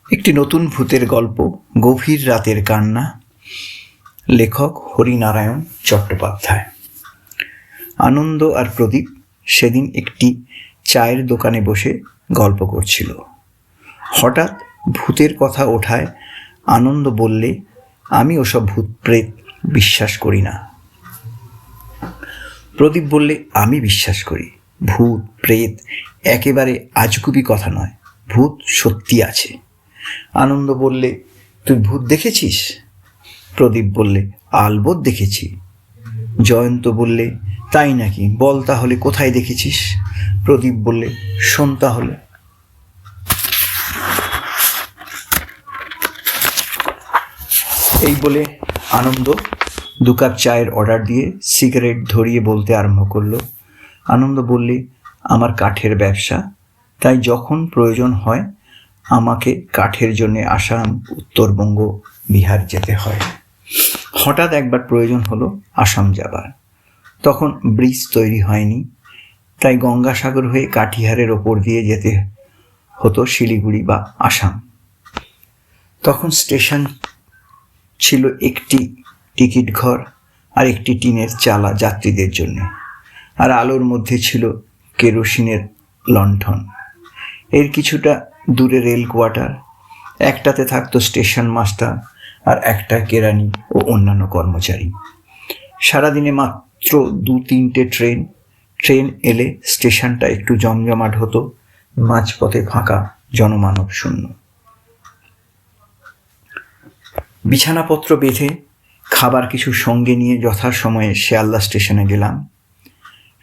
একটি নতুন ভূতের গল্প, গভীর রাতের কান্না। লেখক হরিনারায়ণ চট্টোপাধ্যায়। আনন্দ আর প্রদীপ সেদিন একটি চায়ের দোকানে বসে গল্প করছিল। হঠাৎ ভূতের কথা ওঠায় আনন্দ বললে, আমি ওসব ভূত প্রেত বিশ্বাস করি না। প্রদীপ বললে, আমি বিশ্বাস করি। ভূত প্রেত একেবারে আজগুবি কথা নয়, ভূত সত্যি আছে। আনন্দ বললে, তুই ভূত দেখেছিস? প্রদীপ বললে, আলবৎ দেখেছি। জয়ন্ত বললে, তাই নাকি? বল তাহলে কোথায় দেখেছিস? প্রদীপ বললে, শোন তাহলে। এই বলে আনন্দ 2 কাপ চায়ের অর্ডার দিয়ে সিগারেট ধরিয়ে বলতে আরম্ভ করলো। আনন্দ বললে, আমার কাঠের ব্যবসা, তাই যখন প্রয়োজন হয় আমাকে কাঠের জন্যে আসাম, উত্তরবঙ্গ, বিহার যেতে হয়। হঠাৎ একবার প্রয়োজন হলো আসাম যাবার। তখন ব্রিজ তৈরি হয়নি, তাই গঙ্গাসাগর হয়ে কাটিহারের ওপর দিয়ে যেতে হতো শিলিগুড়ি বা আসাম। তখন স্টেশন ছিল একটি টিকিট ঘর আর একটি টিনের চালা যাত্রীদের জন্য, আর আলোর মধ্যে ছিল কেরোসিনের লণ্ঠন। এর কিছুটা দূরে রেল কোয়ার্টার, একটাতে থাকতো স্টেশন মাস্টার আর একটা কেরানি ও অন্যান্য কর্মচারী। সারাদিনে মাত্র 2-3টে ট্রেন এলে স্টেশনটা একটু জমজমাট হতো, মাঝপথে ফাঁকা, জনমানব শূন্য। বিছানাপত্র বেঁধে খাবার কিছু সঙ্গে নিয়ে যথাসময়ে শিয়ালদা স্টেশনে গেলাম।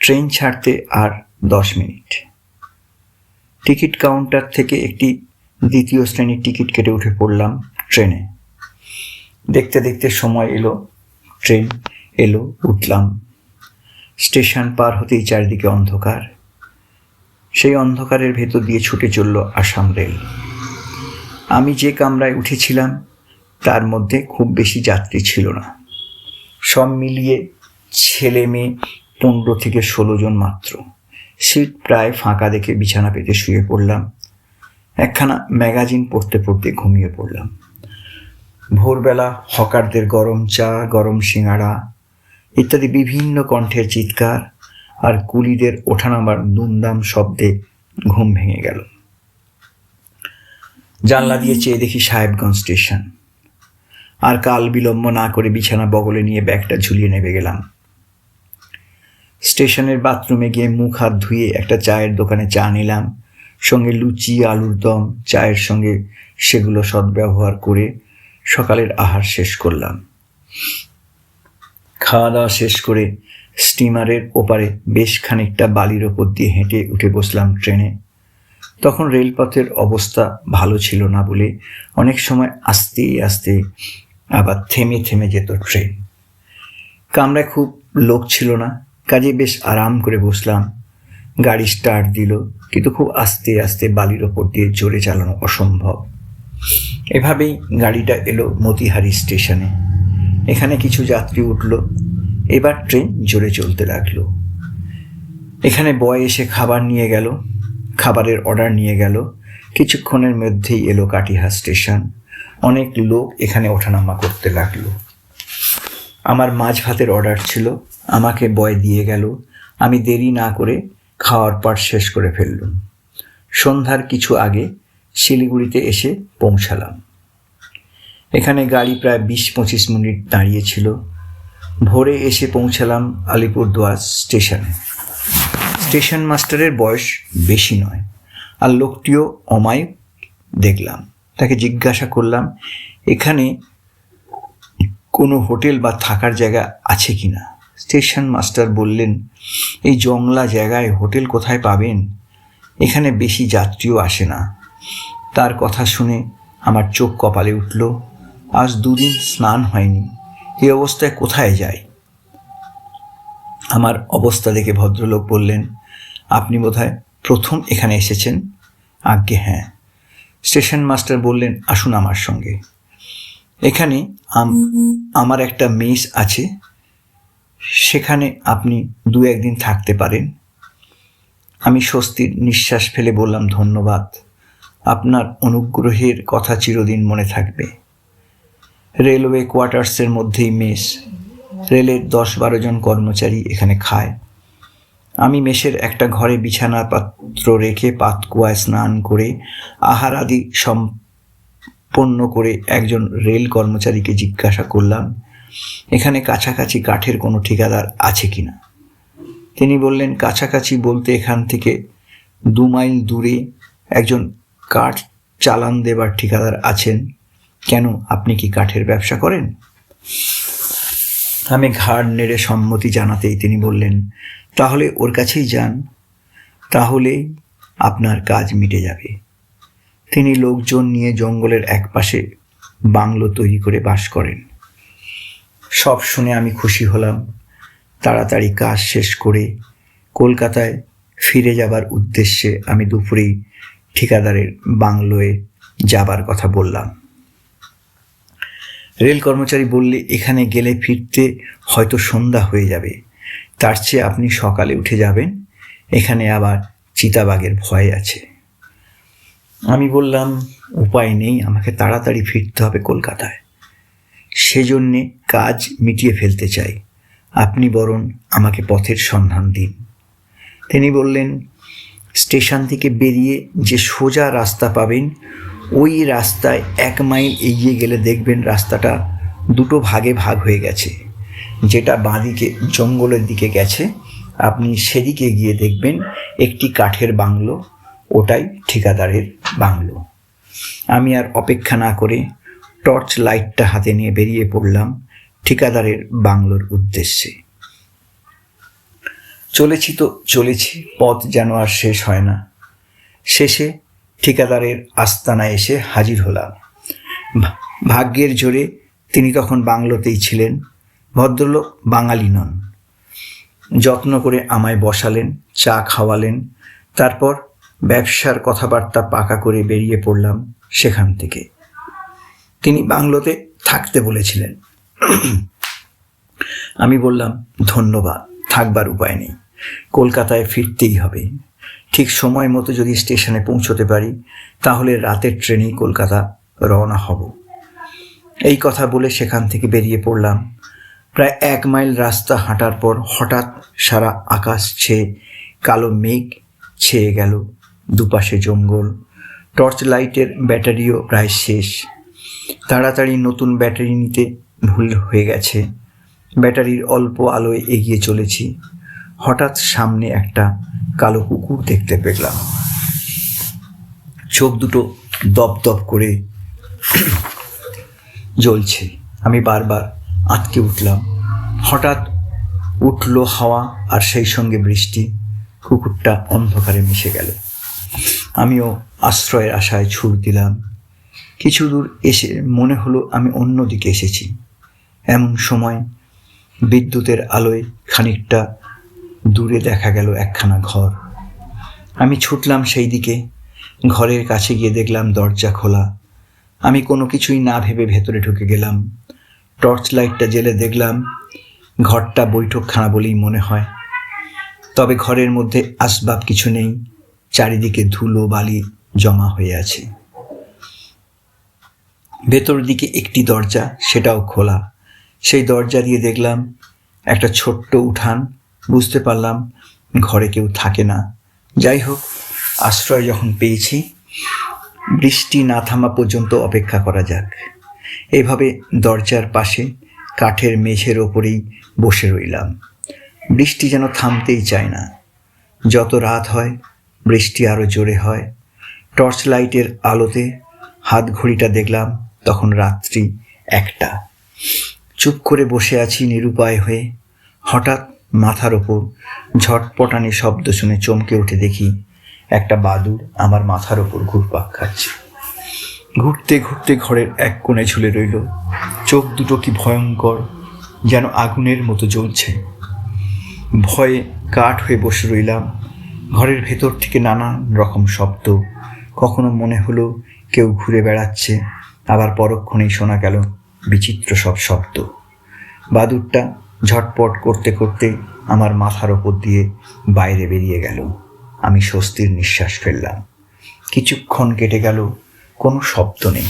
ট্রেন ছাড়তে আর 10 মিনিট। টিকিট কাউন্টার থেকে একটি 2য় শ্রেণীর টিকিট কেটে উঠে পড়লাম ট্রেনে। দেখতে দেখতে সময় এলো, ট্রেন এলো, উঠলাম। স্টেশন পার হতেই চারিদিকে অন্ধকার। সেই অন্ধকারের ভেতর দিয়ে ছুটে চলল আসাম রেল। আমি যে কামরায় উঠেছিলাম তার মধ্যে খুব বেশি যাত্রী ছিল না। সব মিলিয়ে ছেলে মেয়ে 15 থেকে 16 জন মাত্র। সিট প্রায় ফাঁকা দেখে বিছানা পেতে শুয়ে পড়লাম। একখানা ম্যাগাজিন পড়তে পড়তে ঘুমিয়ে পড়লাম। ভোরবেলা হকারদের গরম চা, গরম সিঙাড়া ইত্যাদি বিভিন্ন কণ্ঠের চিৎকার আর কুলিদের ওঠানামার দুমদাম শব্দে ঘুম ভেঙে গেল। জানলা দিয়ে চেয়ে দেখি সাহেবগঞ্জ স্টেশন। আর কাল বিলম্ব না করে বিছানা বগলে নিয়ে ব্যাগটা ঝুলিয়ে নেমে গেলাম। স্টেশনের বাথরুমে গিয়ে মুখ হাত ধুয়ে একটা চায়ের দোকানে চা নিলাম, সঙ্গে লুচি, আলুর দম। চায়ের সঙ্গে সেগুলো সদ্ব্যবহার করে সকালের আহার শেষ করলাম। খাওয়া দাওয়া শেষ করে স্টিমারের ওপারে বেশ খানিকটা বালির ওপর দিয়ে হেঁটে উঠে বসলাম ট্রেনে। তখন রেলপথের অবস্থা ভালো ছিল না বলে অনেক সময় আস্তে আস্তে আবার থেমে থেমে যেত ট্রেন। কামরায় খুব লোক ছিল না, কাজে বেশ আরাম করে বসলাম। গাড়ি স্টার্ট দিল, কিন্তু খুব আস্তে আস্তে, বালির ওপর দিয়ে জোরে চালানো অসম্ভব। এভাবেই গাড়িটা এলো মতিহারি স্টেশনে। এখানে কিছু যাত্রী উঠল। এবার ট্রেন জোরে চলতে লাগলো। এখানে বয় এসে খাবার নিয়ে গেল, খাবারের অর্ডার নিয়ে গেল। কিছুক্ষণের মধ্যেই এলো কাটিহার স্টেশন। অনেক লোক এখানে ওঠানামা করতে লাগলো। আমার মাছ ভাতের অর্ডার ছিল, আমাকে বয় দিয়ে গেল। আমি দেরি না করে খাওয়ার পাট শেষ করে ফেললুম। সন্ধ্যার কিছু আগে শিলিগুড়িতে এসে পৌঁছালাম। এখানে গাড়ি প্রায় 20-25 মিনিট দাঁড়িয়েছিল। ভোরে এসে পৌঁছালাম আলিপুরদুয়ার স্টেশনে। স্টেশন মাস্টারের বয়স বেশি নয়, আর লোকটিও অমায়িক দেখলাম। তাকে জিজ্ঞাসা করলাম, এখানে কোনো হোটেল বা থাকার জায়গা আছে কি না? স্টেশন মাস্টার বললেন, এই জংলা জায়গায় হোটেল কোথায় পাবেন? এখানে বেশি যাত্রীও আসে না। তার কথা শুনে আমার চোখ কপালে উঠল। আজ 2 দিন স্নান হয়নি, এই অবস্থায় কোথায় যাই? আমার অবস্থা দেখে ভদ্রলোক বললেন, আপনি বোধহয় প্রথম এখানে এসেছেন? আজ্ঞে হ্যাঁ। স্টেশন মাস্টার বললেন, আসুন আমার সঙ্গে। এখানে আমার একটা মেস আছে, সেখানে আপনি 2-1 দিন থাকতে পারেন। আমি স্বস্তির নিঃশ্বাস ফেলে বললাম, ধন্যবাদ। আপনার অনুগ্রহের কথা চিরদিন মনে থাকবে। রেলওয়ে কোয়ার্টার্সের মধ্যেই মেস। রেলের 10-12 জন কর্মচারী এখানে খায়। আমি মেসের একটা ঘরে বিছানাপত্র রেখে পাতকুয়ায় স্নান করে আহার আদি সম্পন্ন করে একজন রেল কর্মচারীকে জিজ্ঞাসা করলাম, এখানে কাছাকাছি কাঠের কোনো ঠিকাদার আছে কিনা। তিনি বললেন, কাছাকাছি বলতে এখান থেকে 2 মাইল দূরে একজন কাঠ চালান দেবার ঠিকাদার আছেন। কেন, আপনি কি কাঠের ব্যবসা করেন? আমি ঘাড় নেড়ে সম্মতি জানাতেই তিনি বললেন, তাহলে ওর কাছেই যান, তাহলে আপনার কাজ মিটে যাবে। তিনি লোকজন নিয়ে জঙ্গলের একপাশে বাংলো তৈরি করে বাস করেন। সব শুনে আমি খুশি হলাম। তাড়াতাড়ি কাজ শেষ করে কলকাতায় ফিরে যাবার উদ্দেশ্যে আমি দুপুরেই ঠিকাদারের বাংলোয় যাবার কথা বললাম। রেল কর্মচারী বললে, এখানে গেলে ফিরতে হয়তো সন্ধ্যা হয়ে যাবে, তার চেয়ে আপনি সকালে উঠে যাবেন, এখানে আবার চিতাবাঘের ভয় আছে। আমি বললাম, উপায় নেই, আমাকে তাড়াতাড়ি ফিরতে হবে কলকাতায়, সেজন্যে কাজ মিটিয়ে ফেলতে চাই, আপনি বরং আমাকে পথের সন্ধান দিন। তিনি বললেন, স্টেশন থেকে বেরিয়ে যে সোজা রাস্তা পাবেন, ওই রাস্তায় 1 মাইল এগিয়ে গেলে দেখবেন রাস্তাটা 2 ভাগে ভাগ হয়ে গেছে। যেটা বাঁদিকে জঙ্গলের দিকে গেছে, আপনি সেদিকে গিয়ে দেখবেন একটি কাঠের বাংলো, ওটাই ঠিকাদারের বাংলো। আমি আর অপেক্ষা না করে টর্চ লাইটটা হাতে নিয়ে বেরিয়ে পড়লাম ঠিকাদারের বাংলোর উদ্দেশ্যে। চলেছি, পথ যেন আর শেষ হয় না। শেষে ঠিকাদারের আস্তানায় এসে হাজির হলাম। ভাগ্যের জোরে তিনি তখন বাংলোতেই ছিলেন। ভদ্রলোক বাঙালি নন। যত্ন করে আমায় বসালেন, চা খাওয়ালেন, তারপর ব্যবসার কথাবার্তা পাকা করে বেরিয়ে পড়লাম সেখান থেকে। তিনি বাংলোতে থাকতে বলেছিলেন। আমি বললাম, ধন্যবাদ, থাকবার উপায় নেই, কলকাতায় ফিরতেই হবে। ঠিক সময় মতো যদি স্টেশনে পৌঁছতে পারি, তাহলে রাতের ট্রেনেই কলকাতা রওনা হব। এই কথা বলে সেখান থেকে বেরিয়ে পড়লাম। প্রায় 1 মাইল রাস্তা হাঁটার পর হঠাৎ সারা আকাশ ছেয়ে কালো মেঘ ছেয়ে গেল। দুপাশে জঙ্গল। টর্চ লাইটের ব্যাটারিও প্রায় শেষ। তাড়াতাড়ি নতুন ব্যাটারি নিতে ভুল হয়ে গেছে। ব্যাটারির অল্প আলোয় এগিয়ে চলেছি। হঠাৎ সামনে একটা কালো কুকুর দেখতে পেলাম। চোখ দুটো দপদপ করে জ্বলছে। আমি বারবার আটকে উঠলাম। হঠাৎ উঠল হাওয়া, আর সেই সঙ্গে বৃষ্টি। কুকুরটা অন্ধকারে মিশে গেল। আমিও আশ্রয়ের আশায় ছুট দিলাম। কিছু দূর এসে মনে হলো আমি অন্য দিকে এসেছি। এমন সময় বিদ্যুতের আলোয় খানিকটা দূরে দেখা গেল একখানা ঘর। আমি ছুটলাম সেই দিকে। ঘরের কাছে গিয়ে দেখলাম দরজা খোলা। আমি কোনো কিছুই না ভেবে ভেতরে ঢুকে গেলাম। টর্চ লাইটটা জ্বেলে দেখলাম ঘরটা বৈঠকখানা বলেই মনে হয়। তবে ঘরের মধ্যে আসবাব কিছু নেই। চারিদিকে ধুলো বালি জমা হয়ে আছে। ভেতর দিকে একটি দরজা, সেটাও খোলা। সেই দরজা দিয়ে দেখলাম একটা ছোট্ট উঠান। বুঝতে পারলাম ঘরে কেউ থাকে না। যাই হোক, আশ্রয় যখন পেয়েছি, বৃষ্টি না থামা পর্যন্ত অপেক্ষা করা যাক। এইভাবে দরজার পাশে কাঠের মেঝের ওপরেই বসে রইলাম। বৃষ্টি যেন থামতেই চায় না। যত রাত হয় বৃষ্টি আরও জোরে হয়। টর্চ লাইটের আলোতে হাত ঘড়িটা দেখলাম, তখন রাত্রি 1টা। চুপ করে বসে আছি নিরুপায় হয়ে। হঠাৎ মাথার ওপর ঝটপটানি শব্দ শুনে চমকে উঠে দেখি একটা বাদুড় আমার মাথার ওপর ঘুরপাক খাচ্ছে। ঘুরতে ঘুরতে ঘরের এক কোণে ঝুলে রইল। চোখ দুটো কি ভয়ঙ্কর, যেন আগুনের মতো জ্বলছে। ভয়ে কাঠ হয়ে বসে রইলাম। ঘরের ভেতর থেকে নানান রকম শব্দ। কখনো মনে হলো কেউ ঘুরে বেড়াচ্ছে, আবার পরক্ষণেই শোনা গেল বিচিত্র সব শব্দ। বাদুড়টা ঝটপট করতে করতে আমার মাথার ওপর দিয়ে বাইরে বেরিয়ে গেল। আমি স্বস্তির নিঃশ্বাস ফেললাম। কিছুক্ষণ কেটে গেল, কোনো শব্দ নেই।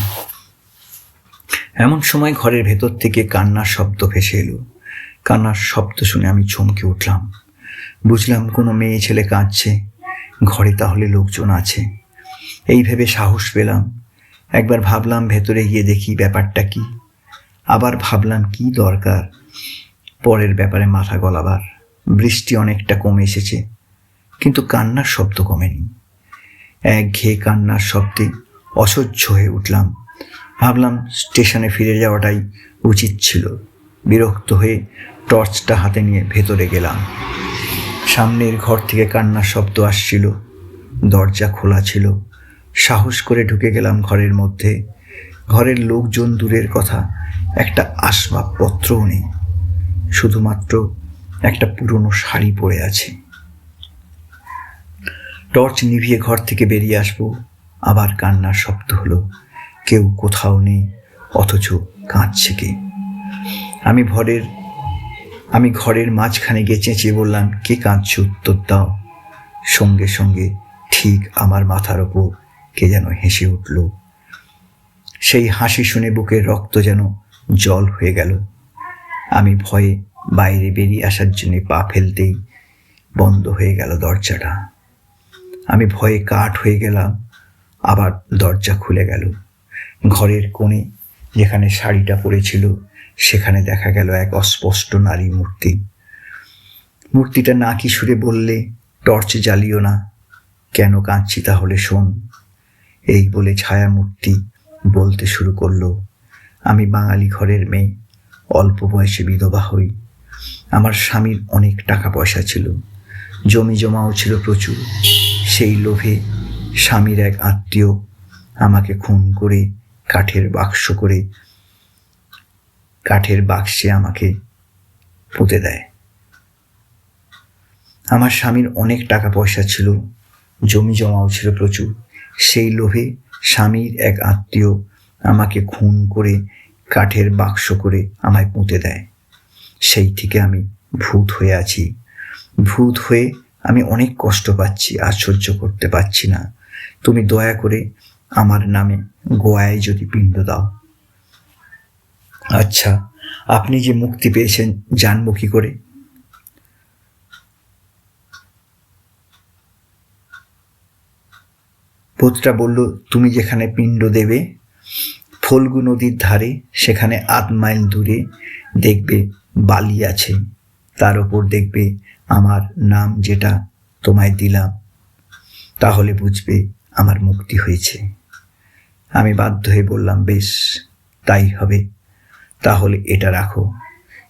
এমন সময় ঘরের ভেতর থেকে কান্নার শব্দ ভেসে এলো। কান্নার শব্দ শুনে আমি চমকে উঠলাম। বুঝলাম কোনো মেয়ে ছেলে কাঁদছে, ঘরে তাহলে লোকজন আছে। এই ভেবে সাহস পেলাম। একবার ভাবলাম ভেতরে গিয়ে দেখি ব্যাপারটা কি। আবার ভাবলাম কি দরকার পরের ব্যাপারে মাথা গলাবার। বৃষ্টি অনেকটা কমে এসেছে, কিন্তু কান্নার শব্দ কমেনি। একঘেয়ে কান্নার শব্দে অসহ্য হয়ে উঠলাম। ভাবলাম স্টেশনে ফিরে যাওয়াটাই উচিত ছিল। বিরক্ত হয়ে টর্চটা হাতে নিয়ে ভেতরে গেলাম। সামনের ঘর থেকে কান্নার শব্দ আসছিল। দরজা খোলা ছিল। সাহস করে ঢুকে গেলাম ঘরের মধ্যে। ঘরের লোকজন দূরের কথা, একটা আসবাবপত্রও নেই, শুধুমাত্র একটা পুরনো শাড়ি পরে আছে। টর্চ নিভিয়ে ঘর থেকে বেরিয়ে আসবো, আবার কান্নার শব্দ হলো। কেউ কোথাও নেই, অথচ কাঁদছে কে? আমি ঘরের মাঝখানে গিয়ে চেঁচিয়ে বললাম, কে কাঁদছে, উত্তর দাও। সঙ্গে সঙ্গে ঠিক আমার মাথার ওপর কে যেন হেসে উঠল। সেই হাসি শুনে বুকের রক্ত যেন জল হয়ে গেল। আমি ভয়ে বাইরে বেরিয়ে আসার জন্য পা ফেলতেই বন্ধ হয়ে গেল দরজাটা। আমি ভয়ে কাঠ হয়ে গেলাম। আবার দরজা খুলে গেল। ঘরের কোণে যেখানে শাড়িটা পরেছিল সেখানে দেখা গেল এক অস্পষ্ট নারী মূর্তি। মূর্তিটা নাকি সুরে বললে, টর্চ জ্বালিও না, কেন কাঁদছি তাহলে শোন। এই বলে ছায়া মূর্তি বলতে শুরু করলো, আমি বাঙালি ঘরের মেয়ে, অল্প বয়সে বিধবা হই। আমার স্বামীর অনেক টাকা পয়সা ছিল, জমি জমাও ছিল প্রচুর। সেই লোভে স্বামীর এক আত্মীয় আমাকে খুন করে কাঠের বাক্সে আমাকে পুঁতে দেয়। আমার স্বামীর অনেক টাকা পয়সা ছিল, জমি জমাও ছিল প্রচুর। সেই লোভে স্বামীর এক আত্মীয় আমাকে খুন করে কাঠের বাক্স করে আমায় পুঁতে দেয়। সেই থেকে আমি ভূত হয়ে আছি। ভূত হয়ে আমি অনেক কষ্ট পাচ্ছি, আর সহ্য করতে পারছি না। তুমি দয়া করে আমার নামে গোয়ায় যদি পিণ্ড দাও। আচ্ছা, আপনি যে মুক্তি পেয়েছেন জানবো কি করে? ভূতটা বলল, তুমি যেখানে পিণ্ড দেবে ফল্গু নদীর ধারে, সেখানে 8 মাইল দূরে দেখবে বালি আছে, তার ওপর দেখবে আমার নাম যেটা তোমায় দিলাম, তাহলে বুঝবে আমার মুক্তি হয়েছে। আমি বাধ্য হয়ে বললাম, বেশ তাই হবে, তাহলে এটা রাখো,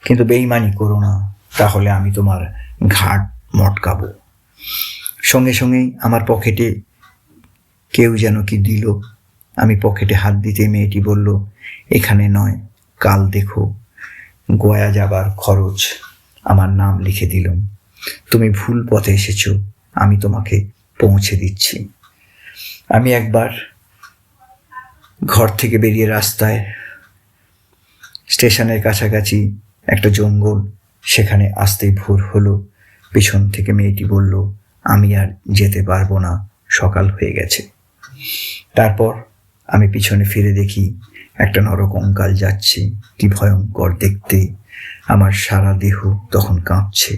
কিন্তু বেইমানি করো না, তাহলে আমি তোমার ঘাট মটকাবো। সঙ্গে সঙ্গেই আমার পকেটে কেউ যেন কি দিল। আমি পকেটে হাত দিতে মেয়েটি বলল, এখানে নয়, কাল দেখো। গোয়া যাবার খরচ আমার নাম লিখে দিলাম। তুমি ভুল পথে এসেছো, আমি তোমাকে পৌঁছে দিচ্ছি। আমি একবার ঘর থেকে বেরিয়ে রাস্তায়, স্টেশনের কাছাকাছি একটা জঙ্গল, সেখানে আসতেই ভোর হলো। পেছন থেকে মেয়েটি বলল, আমি আর যেতে পারবো না, সকাল হয়ে গেছে। তারপর আমি পিছনে ফিরে দেখি একটা নরকঙ্কাল যাচ্ছে। কি ভয়ঙ্কর দেখতে! আমার সারা দেহ তখন কাঁপছে।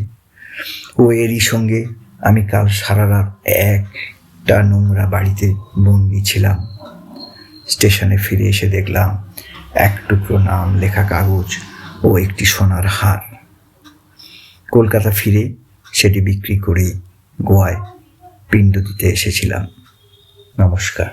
ও এরই সঙ্গে আমি কাল সারা রাত একটা নোংরা বাড়িতে বন্দি ছিলাম। স্টেশনে ফিরে এসে দেখলাম এক টুকরো নাম লেখা কাগজ ও একটি সোনার হার। কলকাতা ফিরে সেটি বিক্রি করে গোয়ায় পিণ্ড দিতে এসেছিলাম। নমস্কার।